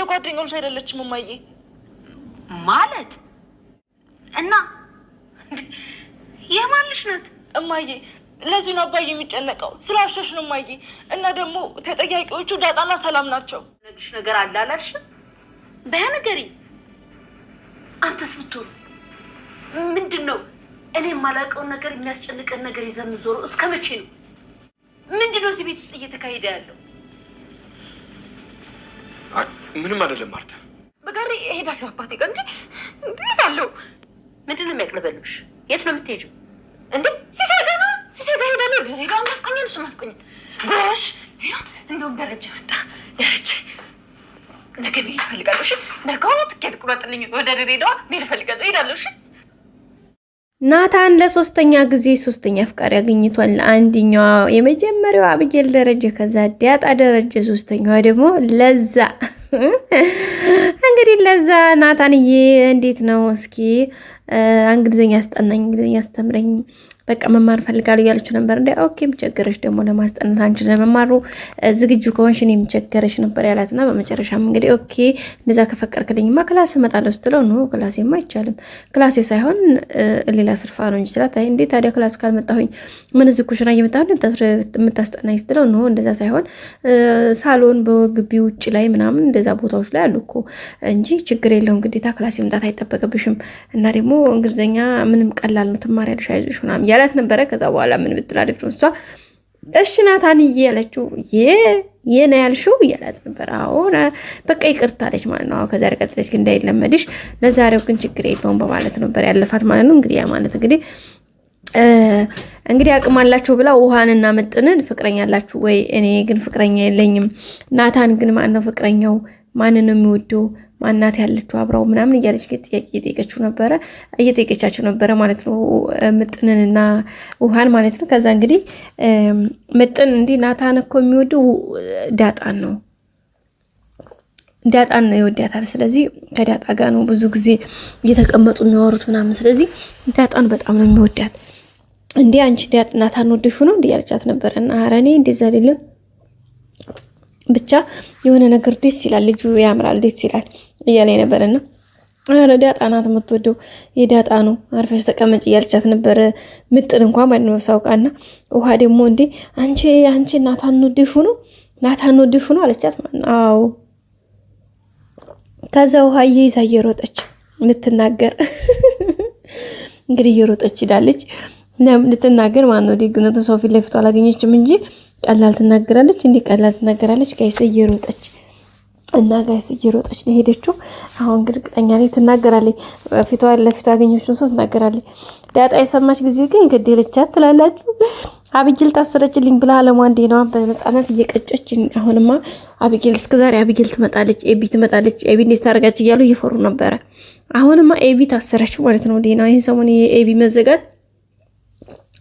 የጓደኛው አይደለችም እማዬ ማለት እና የማልሽ ናት እማዬ። ለዚህ ነው አባዬ የሚጨነቀው ስላሸሽ ነው እማዬ። እና ደግሞ ተጠያቂዎቹ ዳጣና ሰላም ናቸው። ነግሽ ነገር አለ አላልሽም? በያ ነገሪ አንተስ ብትሆን ምንድነው? እኔ የማላውቀውን ነገር የሚያስጨንቀን ነገር ይዘን ዞሮ እስከ መቼ ነው? ምንድነው እዚህ ቤት ውስጥ እየተካሄደ ያለው? ምንም አይደለም ማርታ። በጋሪ እሄዳለሁ አባቴ ጋር እንጂ እሄዳለሁ። ምንድነው የሚያቅለበልብሽ? የት ነው የምትሄጂው? እንዴ ሲሳጋ ሄዳለሁ። ድሬዳዋ ናፍቆኛል፣ እሱ ናፍቆኛል። ጎሽ እንደውም ደረጀ መጣ። ደረጀ ነገ መሄድ እፈልጋለሁ። እሺ ነገ ትኬት ቁረጥልኝ፣ ወደ ድሬዳዋ መሄድ እፈልጋለሁ። እሄዳለሁ። እሺ ናታን ለሶስተኛ ጊዜ ሶስተኛ አፍቃሪ አግኝቷል። አንደኛዋ የመጀመሪያው አብጌል ደረጀ፣ ከዛ ዳጣ ደረጀ፣ ሶስተኛዋ ደግሞ ለዛ። እንግዲህ ለዛ ናታንዬ እንዴት ነው እስኪ እንግሊዝኛ አስጠናኝ፣ እንግሊዝኛ አስተምረኝ፣ በቃ መማር ፈልጋለሁ እያለችው ነበር። እንደ ኦኬ የምቸገረሽ ደግሞ ለማስጠናት አንቺ ለመማሩ ዝግጁ ከሆንሽ እኔ የምቸገረሽ ነበር ያላትና በመጨረሻም እንግዲህ ኦኬ እንደዛ ከፈቀርክልኝማ ክላስ እመጣለሁ ስትለው ነው ክላሴማ አይቻልም፣ ክላሴ ሳይሆን ሌላ ስርፋ ነው እንጂ ስላት፣ አይ እንዴ ታዲያ ክላስ ካልመጣሁኝ ምን እዚህ ኩሽና እየመጣሁ የምታስጠናኝ ስትለው ነው እንደዛ ሳይሆን ሳሎን በግቢ ውጭ ላይ ምናምን እንደዛ ቦታዎች ላይ አሉ እኮ እንጂ ችግር የለውም ግዴታ ክላስ መምጣት አይጠበቅብሽም። እና ደግሞ እንግሊዝኛ ምንም ቀላል ነው ትማሪያለሽ አይዞሽ ምናምን ያላት ነበረ። ከዛ በኋላ ምን ብትላለች ነው እሷ እሺ ናታንዬ ያለችው የኔ ያልሽው ያላት ነበር። አዎ በቃ ይቅርታ አለች ማለት ነው። ከዛ ቀጥለች ግን እንዳይለመድሽ ለዛሬው ግን ችግር የለውም በማለት ነበር ያለፋት ማለት ነው። እንግዲህ ያ ማለት እንግዲህ አቅም አላችሁ ብላ ውሃንና ምጥንን ፍቅረኛ አላችሁ ወይ? እኔ ግን ፍቅረኛ የለኝም። ናታን ግን ማን ነው ፍቅረኛው? ማንን ነው የሚወደው? ማናት ያለችው አብራው ምናምን እያለች ጥያቄ እየጠየቀቻቸው ነበረ ማለት ነው፣ ምጥንንና ውሃን ማለት ነው። ከዛ እንግዲህ ምጥን እንዲህ ናታን እኮ የሚወደው ዳጣን ነው፣ ዳጣን ይወዳታል። ስለዚህ ከዳጣ ጋር ነው ብዙ ጊዜ እየተቀመጡ የሚያወሩት ምናምን። ስለዚህ ዳጣን በጣም ነው የሚወዳት። እንዴ አንቺ ናታን ወደሹ ነው እንዴ ያለቻት ነበረና ኧረ እኔ እንደዛ አይደለም ብቻ የሆነ ነገር ደስ ይላል፣ ልጁ ያምራል፣ ደስ ይላል እያለ ነበርና ኧረ ዳጣ ናት የምትወደው የዳጣ ነው አርፈሽ ተቀመጭ እያለቻት ነበረ። ምጥን እንኳን ባይኖር ሳውቃና ውሃ ደግሞ እንዴ አንቺ ናታን ወደሹ ነው አለቻት ማለት ነው። አዎ ከዛ ውሃ ይዛ እየሮጠች ልትናገር እንግዲህ እየሮጠች ሄዳለች ልትናገር ማለት ነው። ደግነቱ ሰው ፊት ለፊቱ አላገኘችም እንጂ ቀላል ትናገራለች። እንዴ ቀላል ትናገራለች። ጋይስ እየሮጠች ነው ሄደችው። አሁን እርግጠኛ ነኝ ትናገራለች። ፊቷ ለፊቷ ያገኘችው ሰው ትናገራለች። ዳጣ የሰማች ጊዜ ግን ገደለቻት ትላላችሁ። አብጌል ታሰረችልኝ ብላ አለሟንዴ ነው በነፃነት እየቀጨች። አሁንማ አብጌል እስከዛሬ አብጌል ትመጣለች፣ ኤቢ እንዴት ታረጋች እያሉ እየፈሩ ነበረ። አሁንማ ኤቢ ታሰረች ማለት ነው። ዴና ይሄን ሰሞን የኤቢ መዘጋት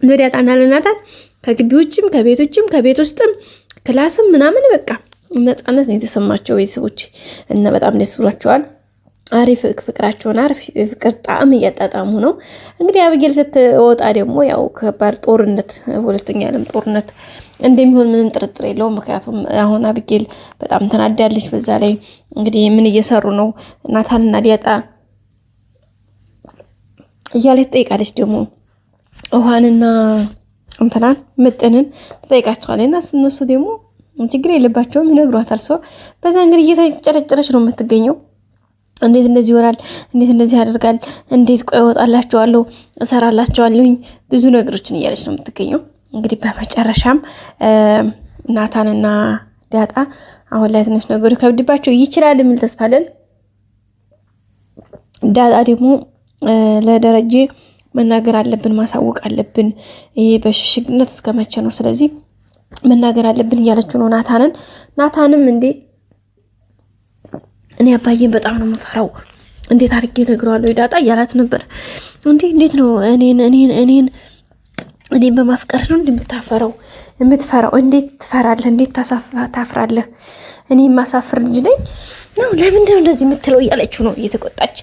ለዳጣና ለናታን ከግቢ ውጭም ከቤት ውጭም ከቤት ውስጥም ክላስም ምናምን በቃ ነፃነት ነው የተሰማቸው ቤተሰቦች እና በጣም ደስ ብሏቸዋል። አሪፍ ፍቅራቸውን አሪፍ ፍቅር ጣዕም እያጣጣሙ ነው። እንግዲህ አብጌል ስትወጣ ደግሞ ያው ከባድ ጦርነት፣ ሁለተኛ ዓለም ጦርነት እንደሚሆን ምንም ጥርጥር የለውም። ምክንያቱም አሁን አብጌል በጣም ተናዳለች። በዛ ላይ እንግዲህ ምን እየሰሩ ነው ናታንና ዳጣ እያለች ትጠይቃለች። ደግሞ ውሃንና እንትናን ምጥንን ትጠይቃቸዋለች እና እነሱ ደግሞ ችግር የለባቸውም ይነግሯታል። ሰው በዛ እንግዲህ እየተጨረጨረች ነው የምትገኘው። እንዴት እንደዚህ ይሆናል? እንዴት እንደዚህ ያደርጋል? እንዴት ቆይ እወጣላቸዋለሁ፣ እሰራላቸዋለሁኝ ብዙ ነገሮችን እያለች ነው የምትገኘው። እንግዲህ በመጨረሻም ናታንና ዳጣ አሁን ላይ ትንሽ ነገሩ ከብድባቸው ይችላል የሚል ተስፋ አለን። ዳጣ ደግሞ ለደረጀ መናገር አለብን፣ ማሳወቅ አለብን። ይሄ በሽሽግነት እስከመቼ ነው? ስለዚህ መናገር አለብን እያለችው ነው ናታንም እንዴ እኔ አባዬን በጣም ነው የምፈራው፣ እንዴት አድርጌ እነግረዋለሁ ዳጣ እያላት ነበር። እንዴት ነው እኔን በማፍቀር ነው የምትፈራው? እንዴት ትፈራለህ? እንዴት ታፍራለህ? እኔ የማሳፍር ልጅ ነኝ ነው ለምንድነው እንደዚህ የምትለው እያለችው ነው እየተቆጣች።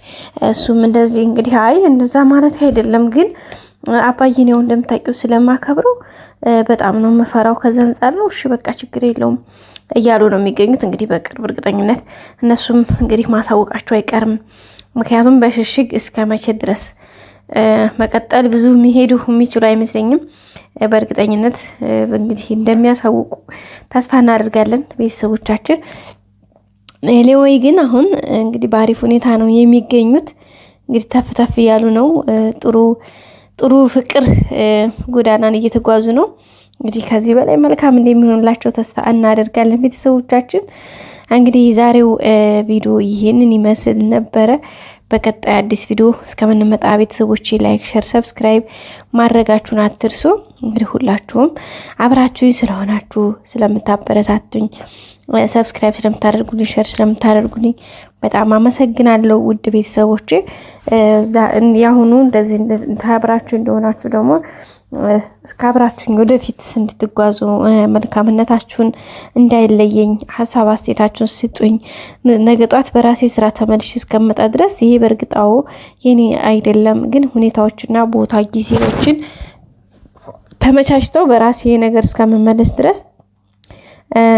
እሱም እንደዚህ እንግዲህ አይ እንደዛ ማለት አይደለም፣ ግን አባዬን ያው እንደምታውቂው ስለማከብረው በጣም ነው የምፈራው። ከዛ አንጻር ነው እሺ በቃ ችግር የለውም እያሉ ነው የሚገኙት። እንግዲህ በቅርብ እርግጠኝነት እነሱም እንግዲህ ማሳወቃቸው አይቀርም። ምክንያቱም በሽሽግ እስከ መቼ ድረስ መቀጠል ብዙ የሚሄዱ የሚችሉ አይመስለኝም። በእርግጠኝነት እንግዲህ እንደሚያሳውቁ ተስፋ እናደርጋለን ቤተሰቦቻችን። ሌወይ ግን አሁን እንግዲህ በአሪፍ ሁኔታ ነው የሚገኙት። እንግዲህ ተፍ እያሉ ነው። ጥሩ ፍቅር ጎዳናን እየተጓዙ ነው። እንግዲህ ከዚህ በላይ መልካም እንደሚሆንላቸው ተስፋ እናደርጋለን ቤተሰቦቻችን። እንግዲህ ዛሬው ቪዲዮ ይሄንን ይመስል ነበረ። በቀጣይ አዲስ ቪዲዮ እስከምንመጣ ቤተሰቦቼ ላይክ፣ ሼር፣ ሰብስክራይብ ማድረጋችሁን አትርሱ። እንግዲህ ሁላችሁም አብራችሁኝ ስለሆናችሁ ስለምታበረታቱኝ፣ ሰብስክራይብ ስለምታደርጉልኝ፣ ሼር ስለምታደርጉልኝ በጣም አመሰግናለሁ ውድ ቤተሰቦቼ። ያሁኑ እንደዚህ አብራችሁ እንደሆናችሁ ደግሞ እስካብራችሁኝ ወደፊት እንድትጓዙ መልካምነታችሁን እንዳይለየኝ ሀሳብ አስተያየታችሁን ስጡኝ። ነገ ጧት በራሴ ስራ ተመልሼ እስከመጣ ድረስ ይሄ በእርግጣው የኔ አይደለም፣ ግን ሁኔታዎችና ቦታ ጊዜዎችን ተመቻችተው በራሴ ነገር እስከመመለስ ድረስ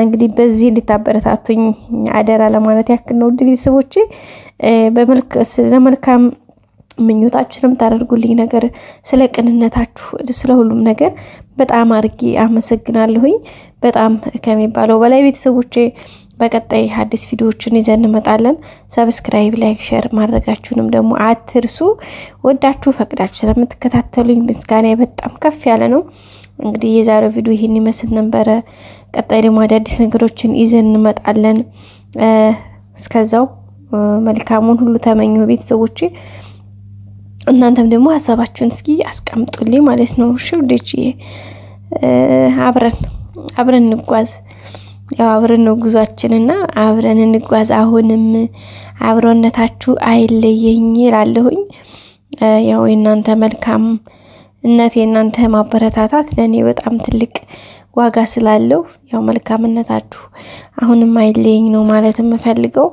እንግዲህ በዚህ እንድታበረታቱኝ አደራ ለማለት ያክል ነው ውድ ቤተሰቦቼ። ለመልካም ምኞታችሁ ስለምታደርጉልኝ ነገር፣ ስለ ቅንነታችሁ፣ ስለ ሁሉም ነገር በጣም አርጌ አመሰግናለሁኝ። በጣም ከሚባለው በላይ ቤተሰቦቼ። በቀጣይ አዲስ ቪዲዮዎችን ይዘን እንመጣለን። ሰብስክራይብ፣ ላይክ፣ ሼር ማድረጋችሁንም ደግሞ አትርሱ። ወዳችሁ ፈቅዳችሁ ስለምትከታተሉኝ ምስጋና በጣም ከፍ ያለ ነው። እንግዲህ የዛሬው ቪዲዮ ይሄን ይመስል ነበረ። ቀጣይ ደግሞ አዳዲስ ነገሮችን ይዘን እንመጣለን። እስከዛው መልካሙን ሁሉ ተመኙ ቤተሰቦቼ። እናንተም ደግሞ ሀሳባችሁን እስኪ አስቀምጡልኝ ማለት ነው። እሺ ወደቺ አብረን እንጓዝ። ያው አብረን ነው ጉዟችንና አብረን እንጓዝ። አሁንም አብሮነታችሁ አይለየኝ ይላለሁኝ። ያው የእናንተ መልካምነት የእናንተ ማበረታታት ለኔ በጣም ትልቅ ዋጋ ስላለው ያው መልካምነታችሁ አሁንም አይለየኝ ነው ማለት የምፈልገው።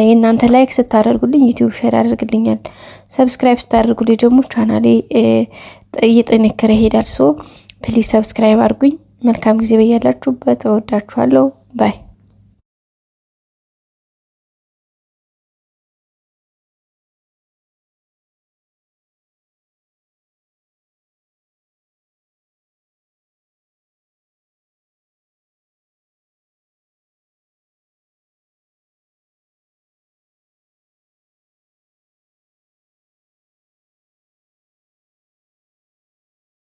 የእናንተ ላይክ ስታደርጉልኝ ዩቲዩብ ሼር ያደርግልኛል። ሰብስክራይብ ስታደርጉልኝ ደግሞ ቻናሌ እየጠነከረ ይሄዳል። ፕሊዝ ሰብስክራይብ አድርጉኝ። መልካም ጊዜ በያላችሁበት። እወዳችኋለሁ። ባይ